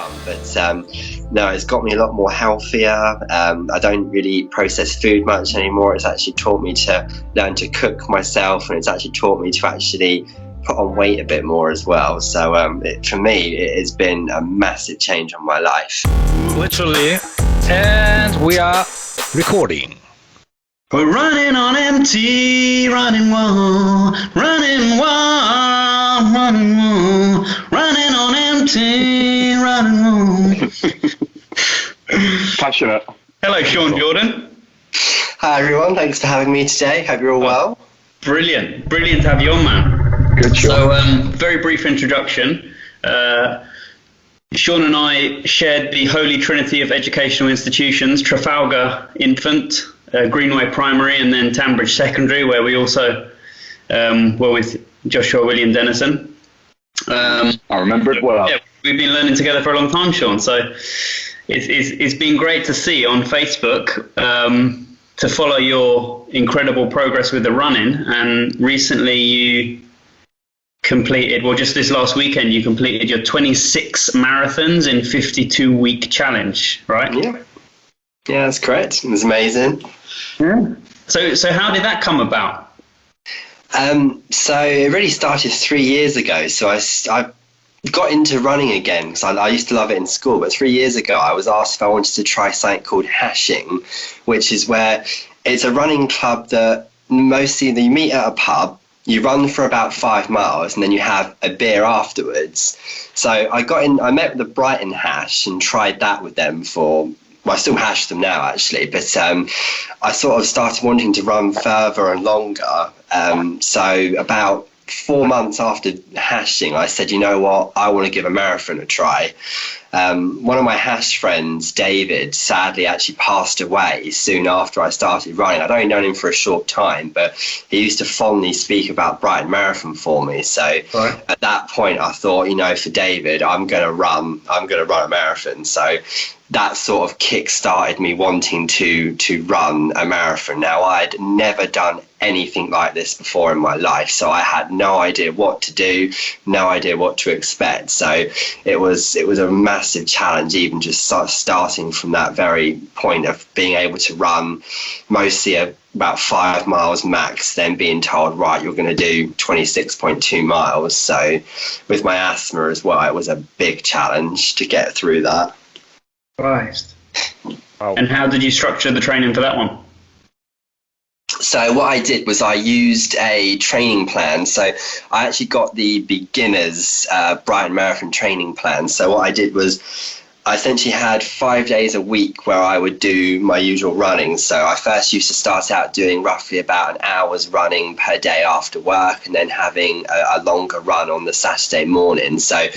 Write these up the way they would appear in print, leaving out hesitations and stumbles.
run, but no, it's got me a lot more healthier. I don't really process food much anymore. It's actually taught me to learn to cook myself, and it's actually taught me to actually put on weight a bit more as well. So for me, it has been a massive change on my life. Literally. And we are recording. We're running on empty, running wall, running wall, running wall, running on empty, running wall. Passionate. Hello, Sean Jordan. Hi everyone, thanks for having me today. Hope you're all well. Brilliant to have you on, man. Good show. So, very brief introduction. Sean and I shared the holy trinity of educational institutions, Trafalgar Infant, Greenway Primary, and then Tambridge Secondary, where we also were with Joshua William Dennison. I remember it well. Yeah, we've been learning together for a long time, Sean. So it's been great to see on Facebook, to follow your incredible progress with the running. And recently you completed, well, just this last weekend, you completed your 26 marathons in 52-week challenge, right? Yeah, that's correct. It was amazing. Yeah. So how did that come about? So it really started 3 years ago. So I got into running again because I used to love it in school. But 3 years ago, I was asked if I wanted to try something called hashing, which is where it's a running club that mostly you meet at a pub, you run for about 5 miles, and then you have a beer afterwards. So I met with the Brighton Hash and tried that with them well, I still hash them now actually, but I sort of started wanting to run further and longer. So about 4 months after hashing, I said, you know what, I want to give a marathon a try. One of my hash friends, David, sadly actually passed away soon after I started running. I'd only known him for a short time, but he used to fondly speak about Brighton Marathon for me. So At that point, I thought, for David, I'm going to run a marathon. So that sort of kick-started me wanting to run a marathon. Now, I'd never done anything like this before in my life, so I had no idea what to do, no idea what to expect. So it was a massive challenge, even just starting from that very point of being able to run mostly about 5 miles max, then being told, right, you're going to do 26.2 miles. So with my asthma as well, it was a big challenge to get through that. Christ. Wow. And how did you structure the training for that one? So what I did was I used a training plan. So I actually got the beginners Brighton Marathon training plan. So what I did was I essentially had 5 days a week where I would do my usual running. So I first used to start out doing roughly about an hour's running per day after work, and then having a longer run on the Saturday morning. So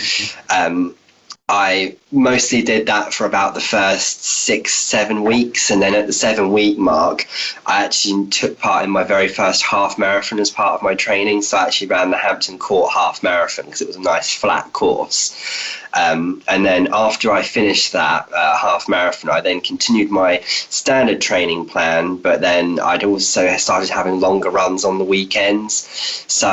I mostly did that for about the first 6-7 weeks, and then at the 7-week mark, I actually took part in my very first half marathon as part of my training. So I actually ran the Hampton Court half marathon because it was a nice flat course. And then after I finished that half marathon, I then continued my standard training plan, but then I'd also started having longer runs on the weekends. So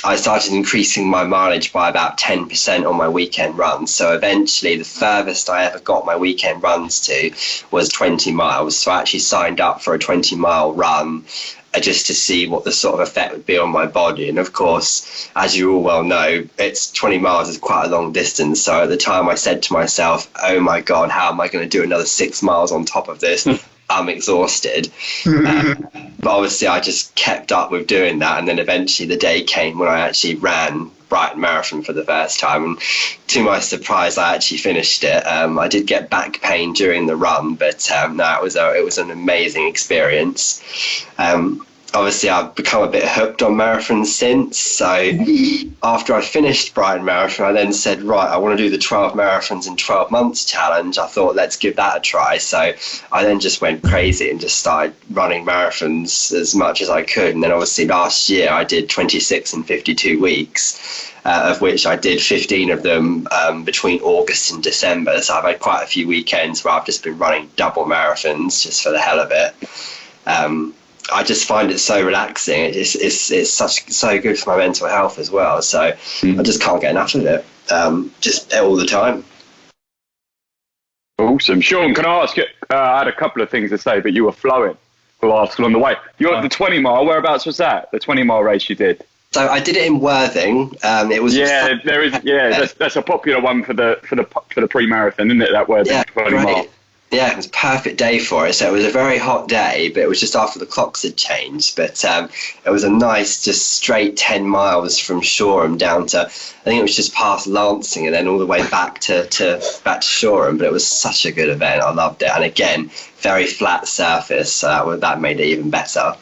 I started increasing my mileage by about 10% on my weekend runs. So eventually the furthest I ever got my weekend runs to was 20 miles. So I actually signed up for a 20-mile run just to see what the sort of effect would be on my body. And of course, as you all well know, 20 miles is quite a long distance. So at the time I said to myself, oh my God, how am I going to do another 6 miles on top of this? I'm exhausted. But obviously I just kept up with doing that. And then eventually the day came when I actually ran Brighton Marathon for the first time, and to my surprise I actually finished it. I did get back pain during the run, but no, it was an amazing experience. Obviously I've become a bit hooked on marathons since. So after I finished Brighton Marathon, I then said, right, I want to do the 12 marathons in 12 months challenge. I thought, let's give that a try. So I then just went crazy and just started running marathons as much as I could. And then obviously last year I did 26 in 52 weeks, of which I did 15 of them between August and December. So I've had quite a few weekends where I've just been running double marathons just for the hell of it. I just find it so relaxing. It's so good for my mental health as well. So I just can't get enough of it, just all the time. Awesome. Sean, can I ask you, I had a couple of things to say, but you were flowing for article on the way. You're at the 20 mile. Whereabouts was that? The 20 mile race you did? So I did it in Worthing. It was there is that's a popular one for the pre-marathon, isn't it? That Worthing 20 mile. Yeah, it was a perfect day for it. So it was a very hot day, but it was just after the clocks had changed. But it was a nice, just straight 10 miles from Shoreham down to, I think it was just past Lancing and then all the way back to Shoreham. But it was such a good event. I loved it. And again, very flat surface. So that made it even better.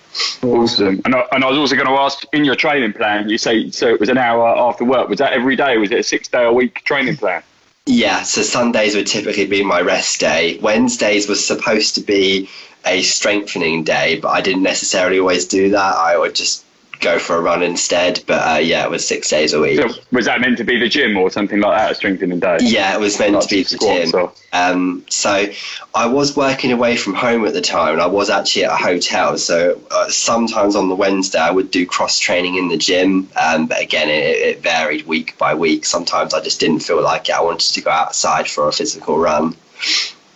Awesome. And I was also going to ask, in your training plan, you say so it was an hour after work. Was that every day? Was it a 6-day-a-week training plan? Yeah, so Sundays would typically be my rest day. Wednesdays was supposed to be a strengthening day, but I didn't necessarily always do that. I would just go for a run instead. But it was 6 days a week. So was that meant to be the gym or something like that, a strengthening day? Yeah, it was meant to be the gym. So I was working away from home at the time, and I was actually at a hotel. So sometimes on the Wednesday I would do cross training in the gym, but again it varied week by week. Sometimes I just didn't feel like it. I wanted to go outside for a physical run.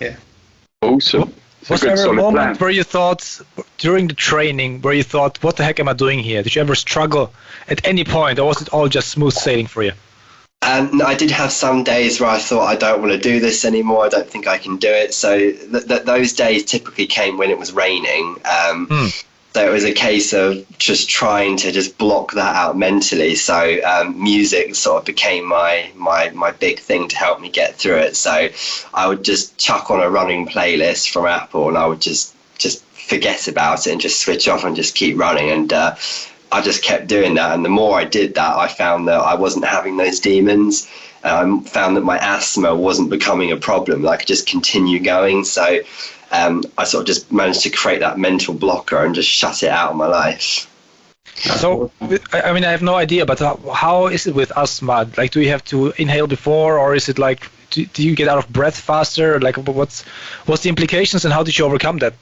Yeah. Awesome. Was there a moment where you thought, during the training, where you thought, what the heck am I doing here? Did you ever struggle at any point, or was it all just smooth sailing for you? No, I did have some days where I thought, I don't want to do this anymore. I don't think I can do it. So those days typically came when it was raining. So it was a case of just trying to just block that out mentally. So music sort of became my big thing to help me get through it. So I would just chuck on a running playlist from Apple, and I would just forget about it and just switch off and just keep running. And I just kept doing that. And the more I did that, I found that I wasn't having those demons. I found that my asthma wasn't becoming a problem. I could just continue going. So I sort of just managed to create that mental blocker and just shut it out of my life. So, I mean, I have no idea, but how is it with asthma? Like, do you have to inhale before, or is it like, do you get out of breath faster? Like, what's the implications, and how did you overcome that?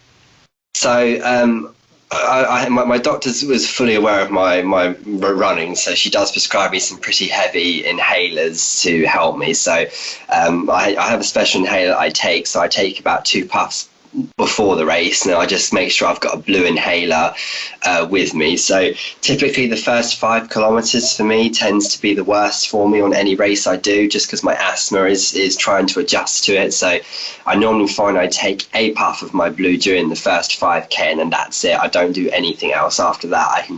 So, my doctor was fully aware of my running, so she does prescribe me some pretty heavy inhalers to help me. So I have a special inhaler I take, so I take about 2 puffs before the race, and I just make sure I've got a blue inhaler with me. So typically the first 5 kilometers for me tends to be the worst for me on any race I do, just because my asthma is trying to adjust to it. So I normally find I take a puff of my blue during the first 5K, and then that's it. I don't do anything else after that. I can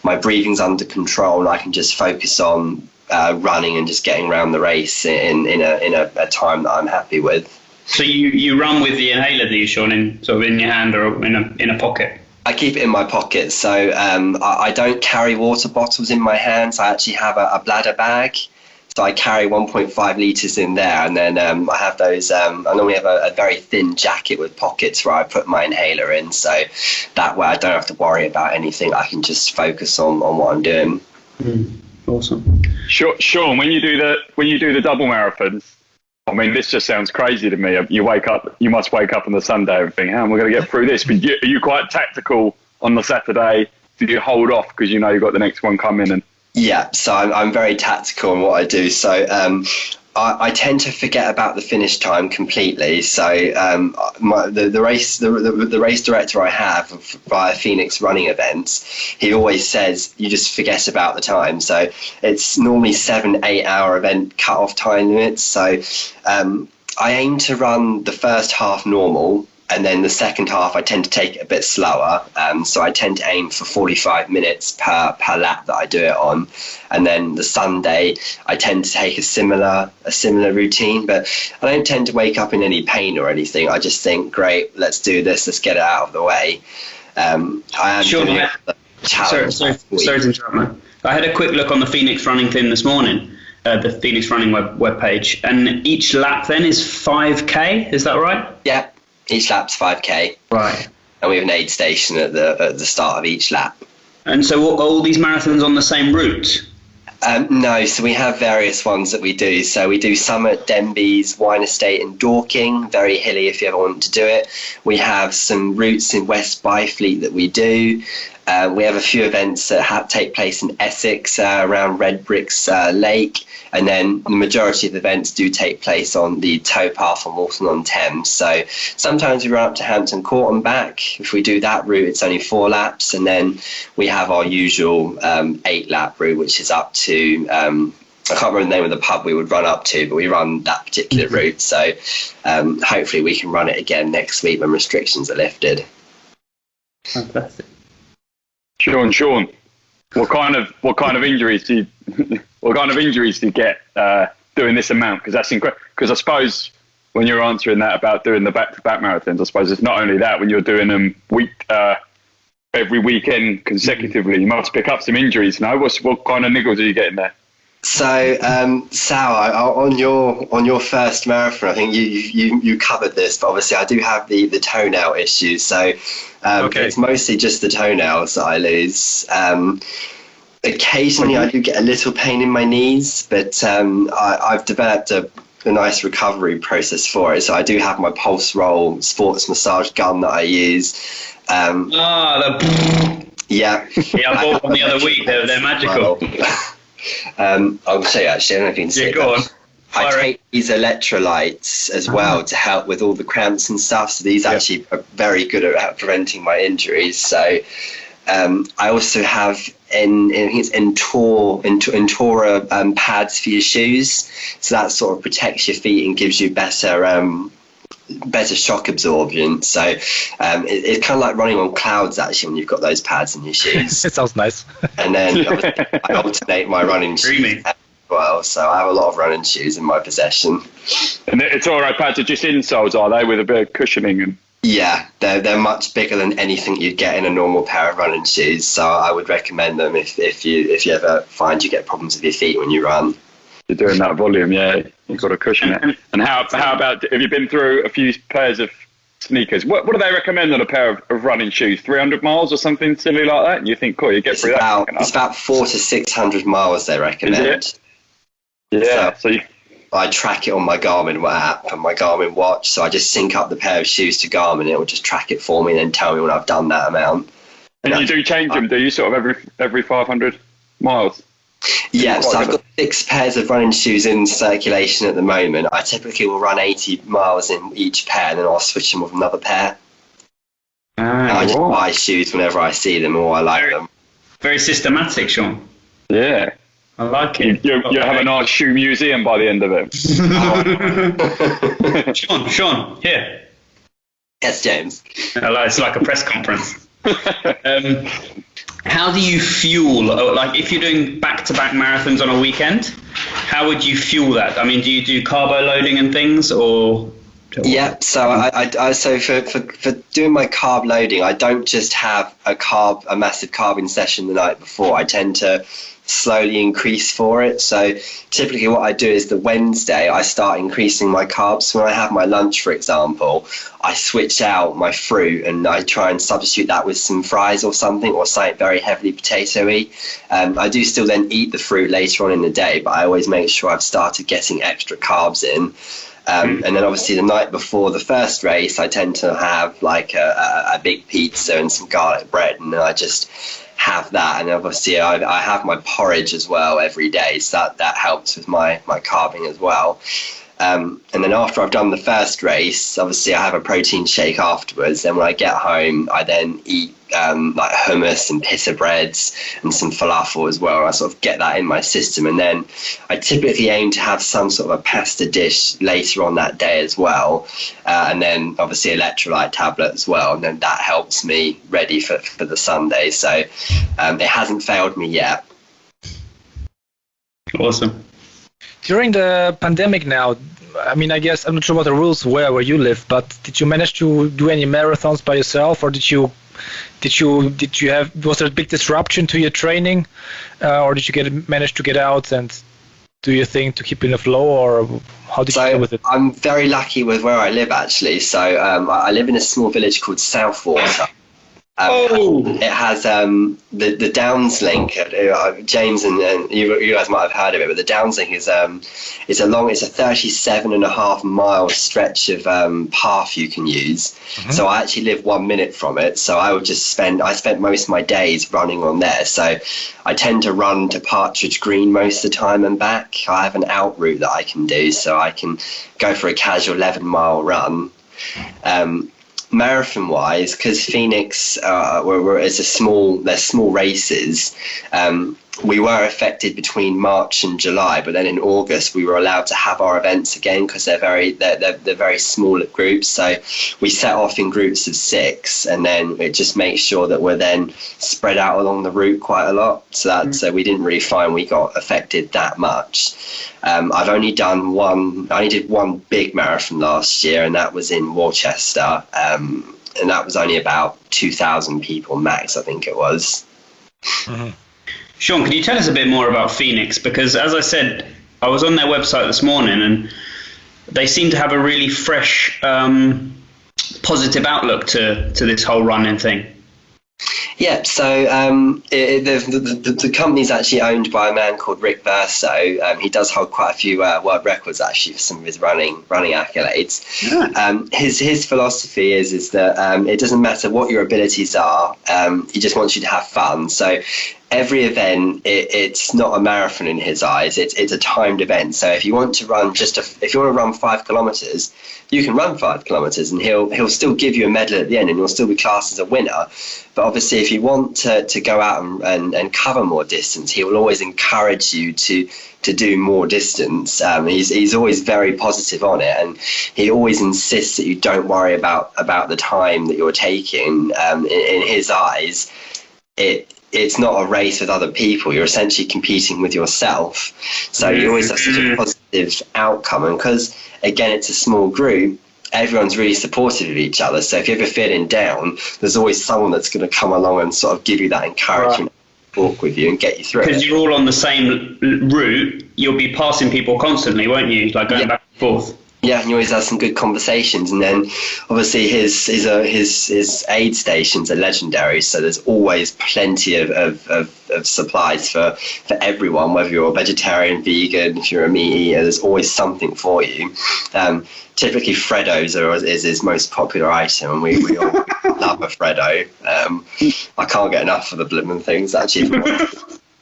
my breathing's under control, and I can just focus on running and just getting around the race in a time that I'm happy with. So you run with the inhaler, do you, Sean, in your hand or in a pocket? I keep it in my pocket. So I don't carry water bottles in my hands. I actually have a bladder bag. So I carry 1.5 litres in there, and then I have those. I normally have a very thin jacket with pockets where I put my inhaler in. So that way I don't have to worry about anything. I can just focus on what I'm doing. Awesome. Sean, when you do the double marathons, I mean, this just sounds crazy to me. You must wake up on the Sunday and think, how am I going to get through this? But are you quite tactical on the Saturday? Do you hold off because you know you've got the next one coming? Yeah, so I'm very tactical in what I do. So I tend to forget about the finish time completely. So the race director I have via Phoenix Running Events, he always says you just forget about the time. So it's normally 7-8 hour event cut-off time limits. So I aim to run the first half normal, and then the second half I tend to take it a bit slower. So I tend to aim for 45 minutes per lap that I do it on. And then the Sunday I tend to take a similar routine, but I don't tend to wake up in any pain or anything. I just think, great, let's do this, let's get it out of the way. I am doing the challenge. Sorry to interrupt, man. I had a quick look on the Phoenix Running thing this morning, the Phoenix Running webpage, and each lap then is 5K, is that right? Yeah. Each lap's 5K. Right. And we have an aid station at the start of each lap. And so are all these marathons on the same route? No, so we have various ones that we do. So we do some at Denby's, Wine Estate and Dorking, very hilly if you ever want to do it. We have some routes in West Byfleet that we do. We have a few events that take place in Essex around Red Bricks Lake. And then the majority of events do take place on the towpath on Walton-on-Thames. So sometimes we run up to Hampton Court and back. If we do that route, it's only 4 laps. And then we have our usual 8-lap route, which is up to... I can't remember the name of the pub we would run up to, but we run that particular route. So hopefully we can run it again next week when restrictions are lifted. Fantastic. Sean, what kind of injuries do you get doing this amount? Because that's incredible. Because I suppose when you're answering that about doing the back-to-back marathons, I suppose it's not only that. When you're doing them every weekend consecutively, you must pick up some injuries. No, what kind of niggles are you getting there? So, Sal, on your first marathon, I think you covered this, but obviously I do have the toenail issues. So it's mostly just the toenails that I lose. Occasionally I do get a little pain in my knees, but I've developed a nice recovery process for it. So I do have my Pulse Roll sports massage gun that I use. Yeah, I bought one the other week. They're magical. I'll show you actually. I don't know if you can see it. Go on. I take these electrolytes as well to help with all the cramps and stuff. So these actually are very good at preventing my injuries. So I also have I think it's Entora pads for your shoes. So that sort of protects your feet and gives you better shock absorption. So it's kind of like running on clouds actually when you've got those pads in your shoes. It sounds nice. And then I alternate my running shoes as well. So I have a lot of running shoes in my possession. And it's all right pads are just insoles, are they, with a bit of cushioning? And yeah, they're much bigger than anything you'd get in a normal pair of running shoes. So I would recommend them if you ever find you get problems with your feet when you run. You're doing that volume, yeah. You've got to cushion it. And how about, have you been through a few pairs of sneakers? What do they recommend on a pair of running shoes? 300 miles or something silly like that? And you think, cool, you get through that. It's about 400 to 600 miles they recommend. Yeah. So I track it on my Garmin app and my Garmin watch. So I just sync up the pair of shoes to Garmin. It will just track it for me and then tell me when I've done that amount. And you do change them, do you? Sort of every 500 miles? Yeah, so I've got 6 pairs of running shoes in circulation at the moment. I typically will run 80 miles in each pair, and then I'll switch them with another pair. I just buy shoes whenever I see them or I like them. Very systematic, Sean. Yeah. I like it. You'll have a nice shoe museum by the end of it. Sean, here. Yes, James. It's like a press conference. How do you fuel, like if you're doing back-to-back marathons on a weekend, how would you fuel that? I mean, do you do carbo loading and things, or? Yeah, so I so for doing my carb loading, I don't just have a massive carbing session the night before. I tend to slowly increase for it. So typically what I do is the Wednesday I start increasing my carbs. When I have my lunch, for example, I switch out my fruit and I try and substitute that with some fries or something, or something very heavily potato-y. I do still then eat the fruit later on in the day, but I always make sure I've started getting extra carbs in. And then obviously the night before the first race, I tend to have like a big pizza and some garlic bread, and then I just have that. And obviously I have my porridge as well every day, so that helps with my carbing as well. And then after I've done the first race, obviously I have a protein shake afterwards. Then when I get home, I then eat like hummus and pita breads and some falafel as well. I sort of get that in my system. And then I typically aim to have some sort of a pasta dish later on that day as well. And then obviously electrolyte tablet as well. And then that helps me ready for the Sunday. So it hasn't failed me yet. Awesome. During the pandemic now, I mean, I guess I'm not sure what the rules were where you live, but did you manage to do any marathons by yourself, or did you have, was there a big disruption to your training, or did you manage to get out and do your thing to keep in the flow, or how did you deal with it? I'm very lucky with where I live actually. So I live in a small village called Southwater, It has the Downs link. James and you guys might have heard of it, but the Downs link is it's a 37.5 mile stretch of path you can use. So I actually live 1 minute from it. So I spent most of my days running on there. So I tend to run to Partridge Green most of the time and back. I have an out route that I can do, so I can go for a casual 11-mile run. Marathon wise, because Phoenix they're small races, we were affected between March and July, but then in August we were allowed to have our events again because they're very small groups. So we set off in groups of 6, and then it just makes sure that we're then spread out along the route quite a lot. So we didn't really find we got affected that much. I only did one big marathon last year, and that was in Worcester, and that was only about 2,000 people max, I think it was. Sean, can you tell us a bit more about Phoenix? Because as I said, I was on their website this morning, and they seem to have a really fresh, positive outlook to this whole running thing. Yeah, so the company's actually owned by a man called Rick Verso. He does hold quite a few world records actually for some of his running accolades. Yeah. His philosophy is that it doesn't matter what your abilities are. He just wants you to have fun. So every event, it's not a marathon in his eyes. It's a timed event. So if you want to run 5 kilometers, you can run 5 kilometers, and he'll still give you a medal at the end, and you'll still be classed as a winner. But obviously, if you want to go out and cover more distance, he will always encourage you to do more distance. He's always very positive on it, and he always insists that you don't worry about the time that you're taking. In his eyes, it's not a race with other people. You're essentially competing with yourself. So you always have such a positive outcome. And because, again, it's a small group, everyone's really supportive of each other. So if you're ever feeling down, there's always someone that's going to come along and sort of give you that encouragement, walk with you and get you through it. Because you're all on the same route, you'll be passing people constantly, won't you? Like going back and forth. Yeah, and you always have some good conversations, and then obviously his aid stations are legendary. So there's always plenty of supplies for everyone, whether you're a vegetarian, vegan, if you're a meat eater. There's always something for you. Typically, Freddos is his most popular item, and we all love a Freddo. I can't get enough of the blooming things. Actually,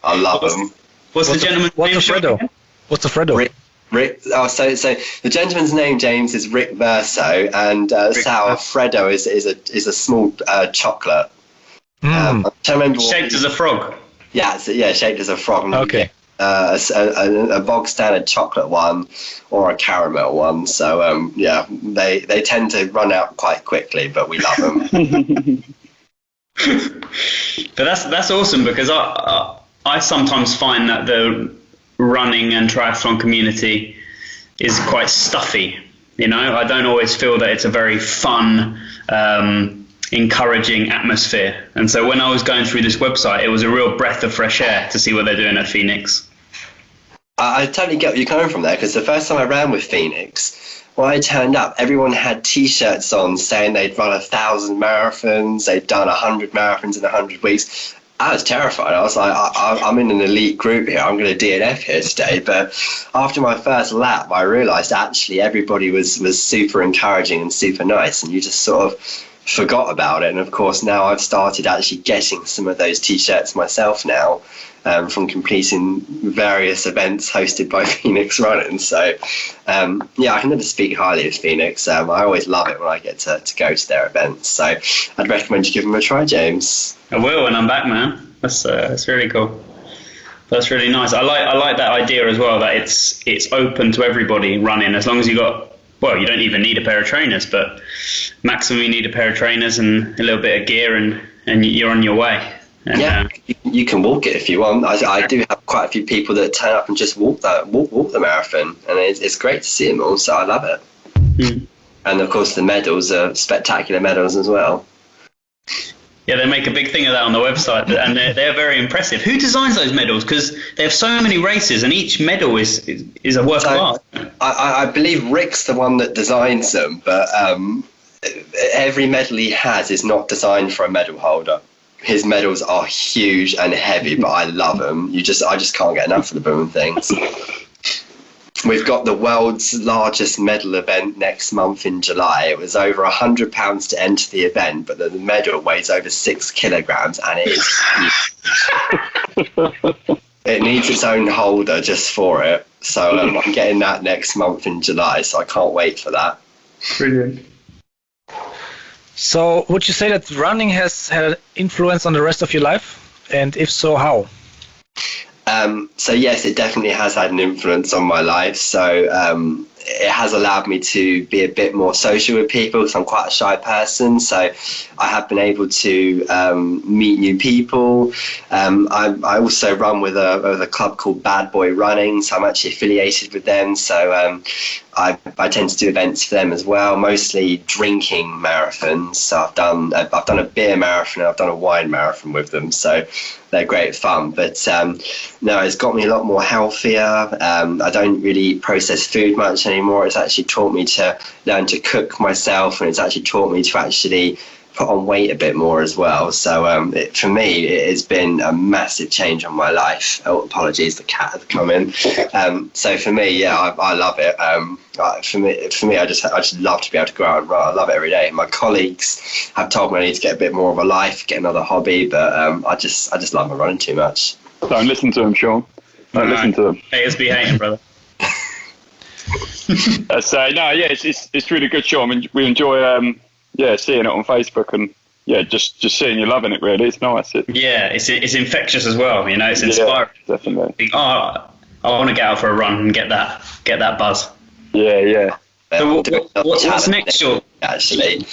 I love them. What's the gentleman's name? What's the Freddo? Rick. Oh, so the gentleman's name, James, is Rick Verso, and Sal Freddo is a small chocolate. Shaped as a frog. Yeah, shaped as a frog. Okay. A bog standard chocolate one or a caramel one. So they tend to run out quite quickly, but we love them. But that's awesome, because I sometimes find that the running and triathlon community is quite stuffy. I don't always feel that it's a very fun, encouraging atmosphere. And so when I was going through this website, it was a real breath of fresh air to see what they're doing at Phoenix. I totally get where you're coming from there, because the first time I ran with Phoenix, when I turned up, everyone had T-shirts on saying they'd run 1,000 marathons, they'd done 100 marathons in 100 weeks. I was terrified. I was like, I'm in an elite group here. I'm going to DNF here today. But after my first lap, I realised actually everybody was super encouraging and super nice, and you just sort of forgot about it. And of course, now I've started actually getting some of those T-shirts myself now, from completing various events hosted by Phoenix Running. So, I can never speak highly of Phoenix. I always love it when I get to go to their events. So I'd recommend you give them a try, James. I will when I'm back, man. That's really cool. That's really nice. I like that idea as well, that it's open to everybody running, as long as you don't even need a pair of trainers, but maximum you need a pair of trainers and a little bit of gear, and you're on your way. And, you can walk it if you want. I do have quite a few people that turn up and just walk the marathon, and it's great to see them all. So I love it. Mm. And of course, the medals are spectacular medals as well. Yeah, they make a big thing of that on the website, and they're very impressive. Who designs those medals? Because they have so many races, and each medal is a work of art. I believe Rick's the one that designs them, but every medal he has is not designed for a medal holder. His medals are huge and heavy, but I love them. I just can't get enough of the booming things. We've got the world's largest medal event next month in July. It was over £100 to enter the event, but the medal weighs over 6 kilograms, and it is huge. It needs its own holder just for it. So I'm getting that next month in July, so I can't wait for that. Brilliant. So would you say that running has had an influence on the rest of your life? And if so, how? So yes, it definitely has had an influence on my life. So it has allowed me to be a bit more social with people because I'm quite a shy person. So I have been able to meet new people. I also run with a club called Bad Boy Running, so I'm actually affiliated with them. So I tend to do events for them as well, mostly drinking marathons. So I've done a beer marathon and I've done a wine marathon with them. So they're great fun. But no, it's got me a lot more healthier. I don't really eat processed food much anymore. It's actually taught me to learn to cook myself, and it's actually taught me to actually put on weight a bit more as well. So for me, it has been a massive change on my life. Oh, apologies, the cat has come in. So for me, yeah, I love it. For me, I just love to be able to go out and run. I love it every day. My colleagues have told me I need to get a bit more of a life, get another hobby, but I just love my running too much. Don't listen to him, Sean. Don't listen to him. Haters be hating, brother. So no, yeah, it's really good, Sean. I mean, we enjoy seeing it on Facebook, and just seeing you loving it. Really, it's nice. Yeah, it's infectious as well. You know, it's inspiring. Yeah, definitely. I want to get out for a run and get that buzz. Yeah. So what's next, Sean? Actually.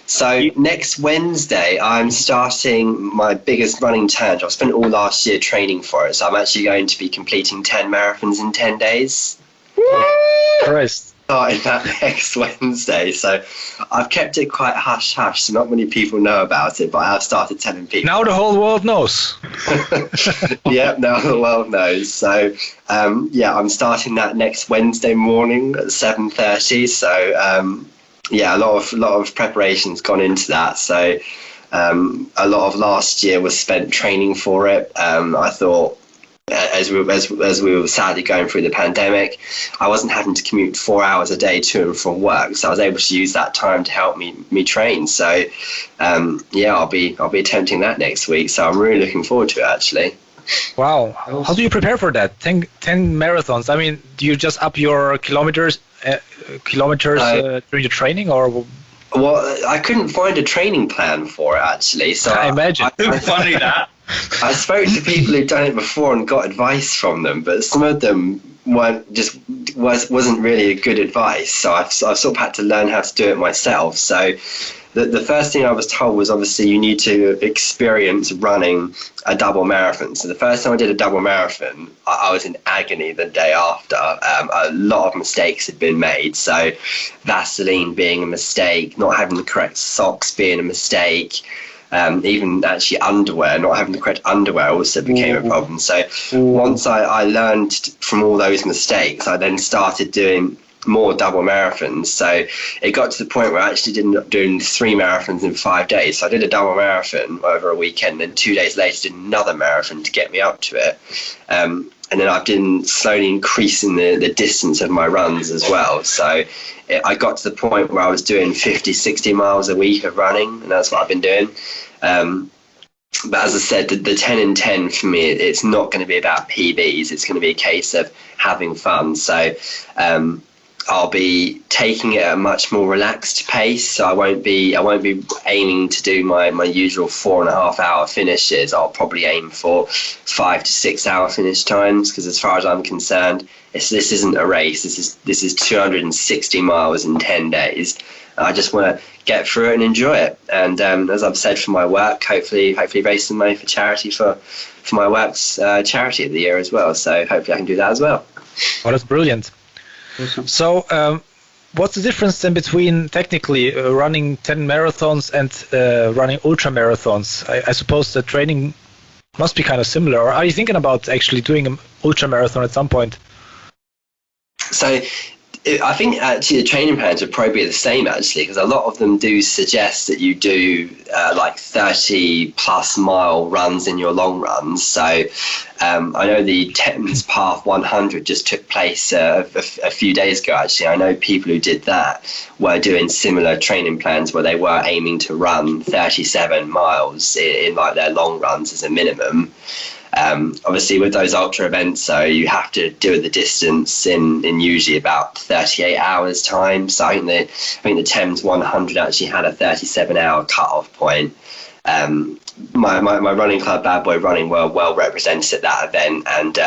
So next Wednesday, I'm starting my biggest running challenge. I've spent all last year training for it, so I'm actually going to be completing 10 marathons in 10 days. Christ. Starting that next Wednesday, so I've kept it quite hush-hush, so not many people know about it, but I have started telling people. Now the whole world knows. Yep, now the world knows. So, I'm starting that next Wednesday morning at 7:30. So, a lot of preparation's gone into that. So, a lot of last year was spent training for it. I thought, as we were sadly going through the pandemic, I wasn't having to commute 4 hours a day to and from work, so I was able to use that time to help me train. So, I'll be attempting that next week. So I'm really looking forward to it, actually. Wow, how do you prepare for that? 10 marathons. I mean, do you just up your kilometers during your training, or? Well, I couldn't find a training plan for it, actually. So I imagine. Funny that. I spoke to people who'd done it before and got advice from them, but some of them wasn't really a good advice. So I've sort of had to learn how to do it myself. So the first thing I was told was, obviously, you need to experience running a double marathon. So the first time I did a double marathon, I was in agony the day after. A lot of mistakes had been made. So Vaseline being a mistake, not having the correct socks being a mistake, even actually underwear, not having the correct underwear also became a problem. So once I learned from all those mistakes, I then started doing more double marathons. So it got to the point where I actually ended up doing 3 marathons in 5 days. So I did a double marathon over a weekend, then 2 days later did another marathon to get me up to it. And then I've been slowly increasing the distance of my runs as well. So I got to the point where I was doing 50, 60 miles a week of running, and that's what I've been doing. But as I said, the 10 and 10 for me, it's not going to be about PBs. It's going to be a case of having fun. So I'll be taking it at a much more relaxed pace. So I won't be aiming to do my usual 4.5 hour finishes. I'll probably aim for 5 to 6 hour finish times, because as far as I'm concerned, this isn't a race. This is 260 miles in 10 days. I just want to get through it and enjoy it. And as I've said, for my work, hopefully raise some money for charity for my work's charity of the year as well. So hopefully I can do that as well. Well, that's brilliant. Awesome. So what's the difference then between technically running 10 marathons and running ultra marathons? I suppose the training must be kind of similar. Or are you thinking about actually doing an ultra marathon at some point? So I think actually the training plans would probably be the same actually, because a lot of them do suggest that you do like 30 plus mile runs in your long runs. So I know the Thames Path 100 just took place a few days ago actually. I know people who did that were doing similar training plans where they were aiming to run 37 miles in like their long runs as a minimum. Obviously, with those ultra events, so you have to do the distance in usually about 38 hours time. So I think the Thames 100 actually had a 37-hour cut-off point. My running club, Bad Boy Running, were well represented at that event, and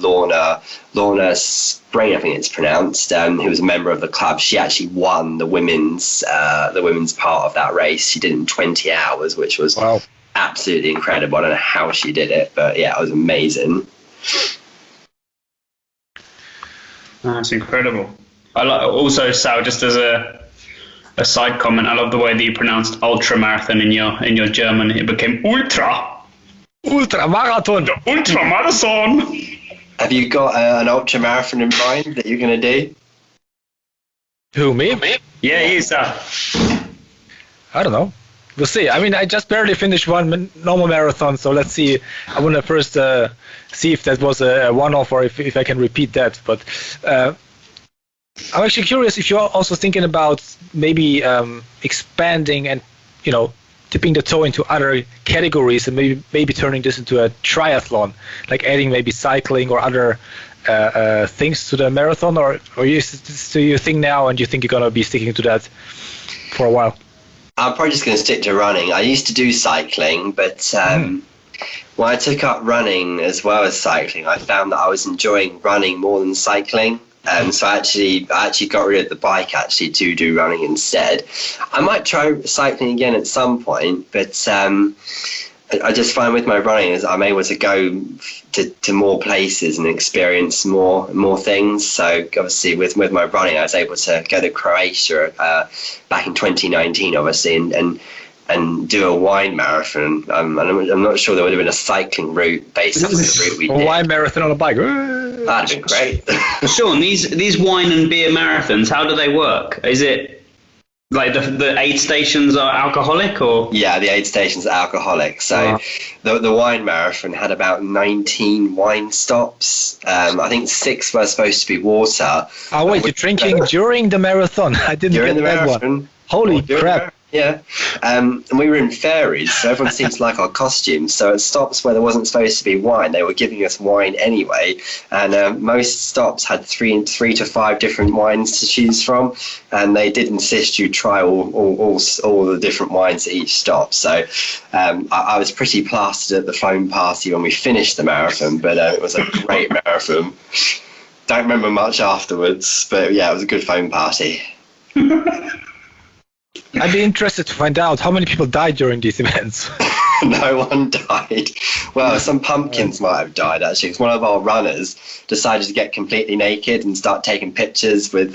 Lorna Spring, I think it's pronounced, who was a member of the club, she actually won the women's part of that race. She did it in 20 hours, which was wow. Absolutely incredible. I don't know how she did it, but yeah, it was amazing. That's incredible. I also, Sal, just as a side comment, I love the way that you pronounced ultra marathon in your German. It became ultra marathon. The ultra marathon. Have you got an ultra marathon in mind that you're going to do? Who, me? Yeah, you, Sal. I don't know. We'll see. I mean, I just barely finished one normal marathon, so let's see. I want to first see if that was a one-off or if I can repeat that. But I'm actually curious if you're also thinking about maybe expanding and, dipping the toe into other categories and maybe turning this into a triathlon, like adding maybe cycling or other things to the marathon, or is this your thing now and you think you're going to be sticking to that for a while? I'm probably just going to stick to running. I used to do cycling, but when I took up running as well as cycling, I found that I was enjoying running more than cycling. So I actually got rid of the bike actually to do running instead. I might try cycling again at some point, but I just find with my running is I'm able to go to more places and experience more things. So obviously with my running, I was able to go to Croatia back in 2019, obviously, and do a wine marathon. And I'm not sure there would have been a cycling route based on the route we did. A wine marathon on a bike. That'd be great. Sean, these wine and beer marathons, how do they work? Is it like the aid stations are alcoholic, or? Yeah, the aid stations are alcoholic. So the wine marathon had about 19 wine stops. I think 6 were supposed to be water. Oh wait, you're drinking during the marathon? I didn't during get the that marathon. one. Holy crap. Yeah. And we were in ferries, so everyone seemed to like our costumes. So at stops where there wasn't supposed to be wine, they were giving us wine anyway. And most stops had three to five different wines to choose from, and they did insist you try all the different wines at each stop. So I was pretty plastered at the foam party when we finished the marathon, but it was a great marathon. Don't remember much afterwards, but yeah, it was a good foam party. I'd be interested to find out how many people died during these events. No one died. Well, some pumpkins might have died, actually, because one of our runners decided to get completely naked and start taking pictures with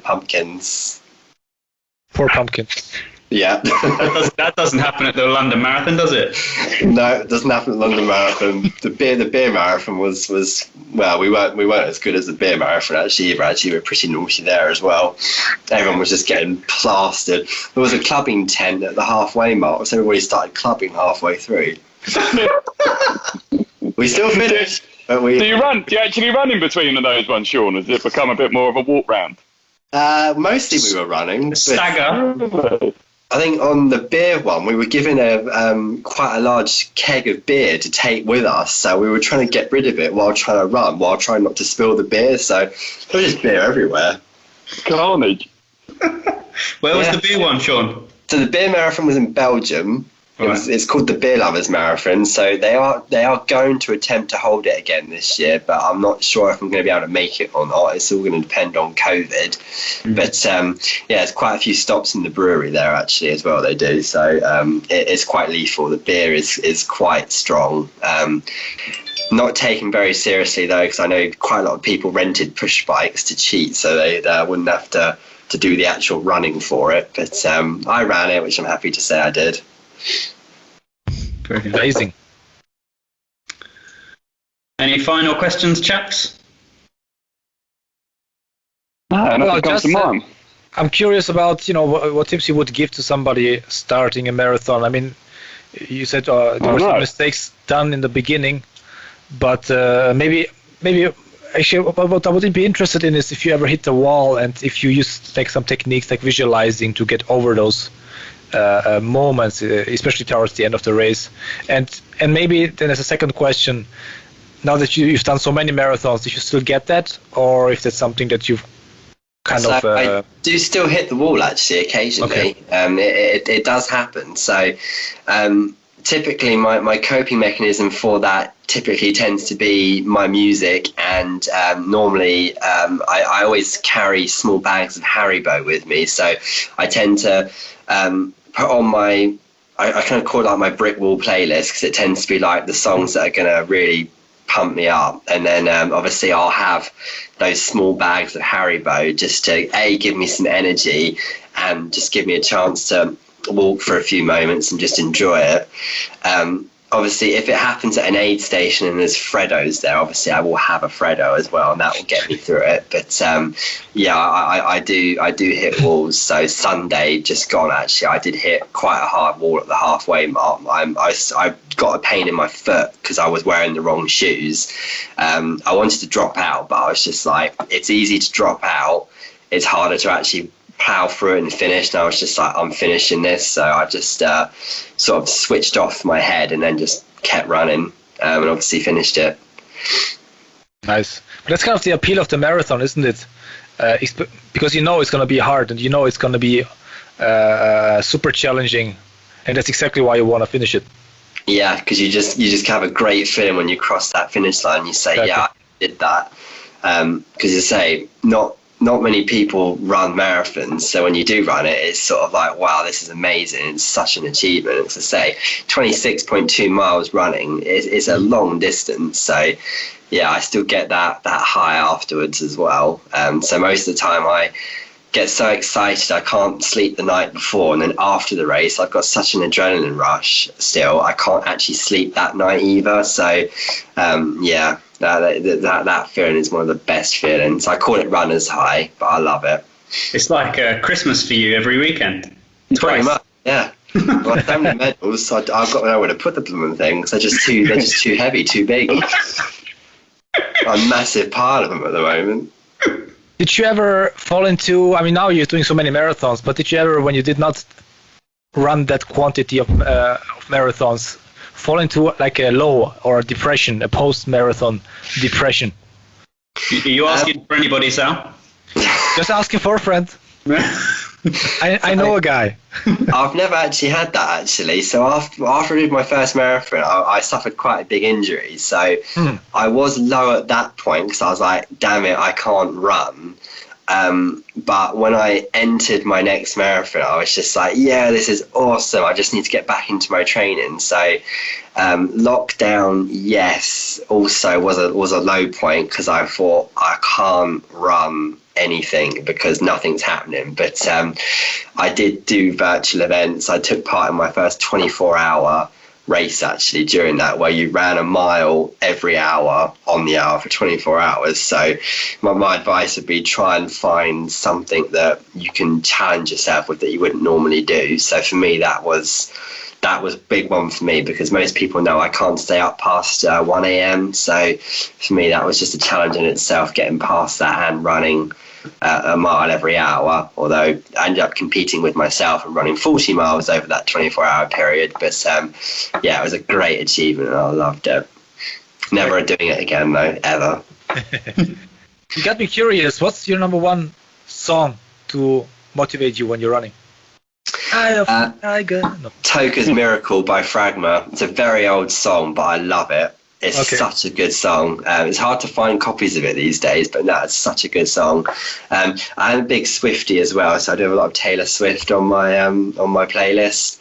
pumpkins. Poor pumpkin. Yeah. That doesn't happen at the London Marathon, does it? No, it doesn't happen at the London Marathon. The beer marathon was well, we weren't as good as the beer marathon actually either. Actually, we were pretty naughty there as well. Everyone was just getting plastered. There was a clubbing tent at the halfway mark, so everybody started clubbing halfway through. We still finished, but we. Do you actually run in between of those ones, Sean? Has it become a bit more of a walk round? Mostly we were running. Stagger. I think on the beer one, we were given quite a large keg of beer to take with us. So we were trying to get rid of it while trying to run, while trying not to spill the beer. So there was just beer everywhere. Carnage. Where was the beer one, Sean? So the beer marathon was in Belgium. It's called the Beer Lovers Marathon. So they are going to attempt to hold it again this year, but I'm not sure if I'm going to be able to make it or not. It's all going to depend on COVID. But yeah, there's quite a few stops in the brewery there actually as well. They do, so it's quite lethal. The beer is quite strong. Not taken very seriously though, because I know quite a lot of people rented push bikes to cheat, so they wouldn't have to do the actual running for it. But I ran it, which I'm happy to say I did. Very amazing. Any final questions, chaps? Nothing comes to mind. I'm curious about, what tips you would give to somebody starting a marathon. I mean, you said there were some mistakes done in the beginning, but maybe actually what I would be interested in is if you ever hit the wall and if you use like some techniques like visualizing to get over those moments, especially towards the end of the race. And maybe then as a second question, now that you've done so many marathons, if you still get that, or if that's something that you've I do still hit the wall actually occasionally. Okay. It does happen. So typically my coping mechanism for that typically tends to be my music, and normally I always carry small bags of Haribo with me. So I tend to put on I kind of call it like my brick wall playlist, because it tends to be like the songs that are going to really pump me up, and then obviously I'll have those small bags of Haribo just to give me some energy and just give me a chance to walk for a few moments and just enjoy it. Obviously, if it happens at an aid station and there's Freddos there, obviously I will have a Freddo as well, and that will get me through it. But I do hit walls. So Sunday just gone, actually, I did hit quite a hard wall at the halfway mark. I got a pain in my foot because I was wearing the wrong shoes. I wanted to drop out, but I was just like, it's easy to drop out. It's harder to actually plow through it and finish, and I was just like, I'm finishing this. So I just sort of switched off my head and then just kept running, and obviously finished it. Nice. But that's kind of the appeal of the marathon, isn't it? Because it's going to be hard, and it's going to be super challenging, and that's exactly why you want to finish it. Yeah, because you just have a great feeling when you cross that finish line. You say, exactly. Yeah, I did that. Because you say not many people run marathons, so when you do run it, it's sort of like, wow, this is amazing. It's such an achievement. As I say, 26.2 miles running is a long distance. So yeah, I still get that high afterwards as well. So most of the time I get so excited I can't sleep the night before, and then after the race I've got such an adrenaline rush still, I can't actually sleep that night either. So that feeling is one of the best feelings. I call it runner's high, but I love it. It's like Christmas for you every weekend. Pretty much, yeah. Well, so many medals, so I've got to know where to put the blooming things. They're just too heavy, too big. A massive pile of them at the moment. Did you ever fall into, I mean, now you're doing so many marathons, but did you ever, when you did not run that quantity of marathons, fall into like a low or a depression, a post-marathon depression? Are you asking for anybody, Sal? Just asking for a friend. I know a guy. I've never actually had that, actually. So after I did my first marathon, I suffered quite a big injury. So I was low at that point because I was like, damn it, I can't run. But when I entered my next marathon, I was just like, yeah, this is awesome. I just need to get back into my training. So lockdown, yes, also was a low point because I thought I can't run anything because nothing's happening. But I did do virtual events. I took part in my first 24-hour race actually during that, where you ran a mile every hour on the hour for 24 hours. So my advice would be try and find something that you can challenge yourself with that you wouldn't normally do. So for me, that was a big one for me, because most people know I can't stay up past 1 a.m. So for me, that was just a challenge in itself, getting past that and running a mile every hour, although I ended up competing with myself and running 40 miles over that 24-hour period. But yeah, it was a great achievement and I loved it. Never doing it again though, ever. You got me curious, what's your number one song to motivate you when you're running? Toka's Miracle by Fragma. It's a very old song, but I love it. It's such a good song. It's hard to find copies of it these days, but no, it's such a good song. I'm a big Swiftie as well, so I do a lot of Taylor Swift on my playlist.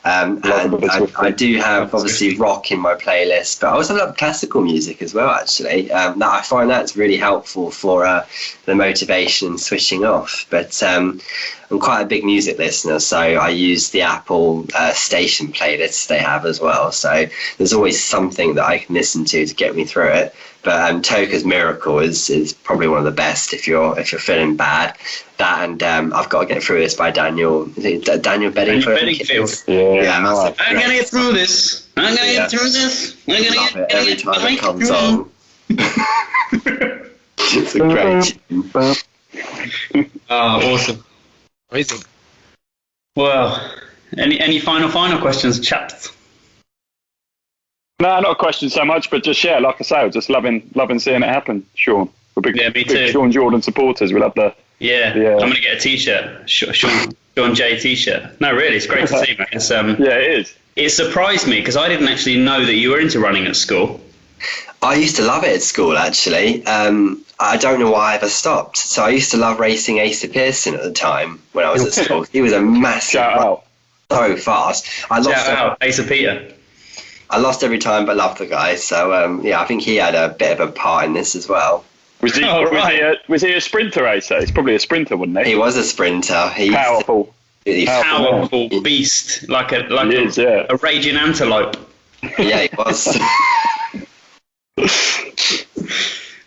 And I do have obviously rock in my playlist, but I also love classical music as well. Actually, I find that's really helpful for the motivation and switching off. But I'm quite a big music listener, so I use the Apple station playlists they have as well. So there's always something that I can listen to get me through it. But Toka's Miracle is probably one of the best if you're feeling bad. That and I've Got to Get Through This by Daniel Bedingfield. Yeah, nice. I'm gonna get through this. I'm gonna get through this. I'm gonna Love get it every time it comes on. It's a great tune. Oh, awesome. Amazing. Well, any final questions, chaps? No, not a question so much, but just like I say, just loving seeing it happen, Sean. We're big Sean Jordan supporters. We love the. Yeah, I'm gonna get a T-shirt, Sean J T-shirt. No, really, it's great to see, man. It's, yeah, it is. It surprised me because I didn't actually know that you were into running at school. I used to love it at school, actually. I don't know why I ever stopped. So I used to love racing Asa Pearson at the time when I was at school. He was a massive Shout out. So fast. Shout out, Asa Peter. I lost every time, but loved the guy. So yeah, I think he had a bit of a part in this as well. Was he a sprinter, Asa? He's probably a sprinter, wouldn't he? He was a sprinter. He's powerful. Powerful beast, like a raging antelope. Yeah, he was.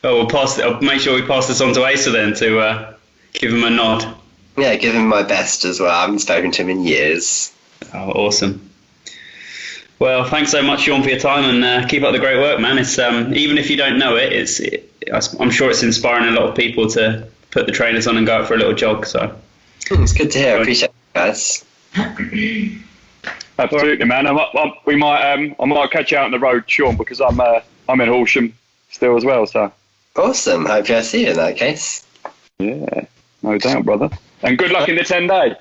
Oh, I'll make sure we pass this on to Asa then to give him a nod. Yeah, give him my best as well. I haven't spoken to him in years. Oh, awesome. Well, thanks so much, Sean, for your time, and keep up the great work, man. It's even if you don't know it, I'm sure it's inspiring a lot of people to put the trainers on and go out for a little jog. So it's good to hear. I appreciate it, guys. Absolutely, man. I might catch you out on the road, Sean, because I'm in Horsham still as well. So awesome. Hope I see you in that case. Yeah, no doubt, brother. And good luck in the 10-day.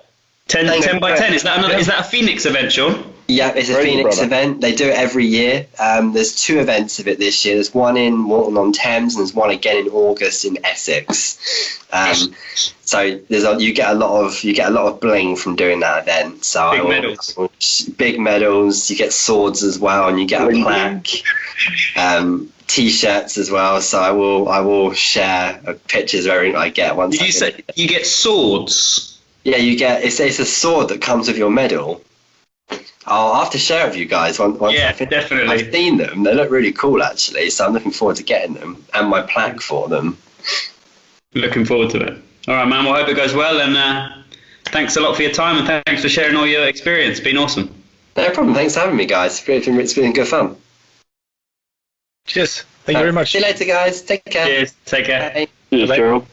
10 by 10. Is that a Phoenix event, Sean? Yeah, it's a Phoenix event. They do it every year. There's 2 events of it this year. There's one in Walton-on-Thames and there's one again in August in Essex. So you get a lot of bling from doing that event. So big medals. You get swords as well, and you get a plaque. T-shirts as well. So I will share pictures of everything I get. Did you say you get swords? Yeah, you get it's a sword that comes with your medal. I'll have to share with you guys once. Yeah, definitely. I've seen them. They look really cool, actually. So I'm looking forward to getting them and my plaque for them. Looking forward to it. All right, man. Well, I hope it goes well. And thanks a lot for your time and thanks for sharing all your experience. It's been awesome. No problem. Thanks for having me, guys. It's been good fun. Cheers. Thank you very much. See you later, guys. Take care. Cheers. Take care. Bye. Cheers, Cheryl.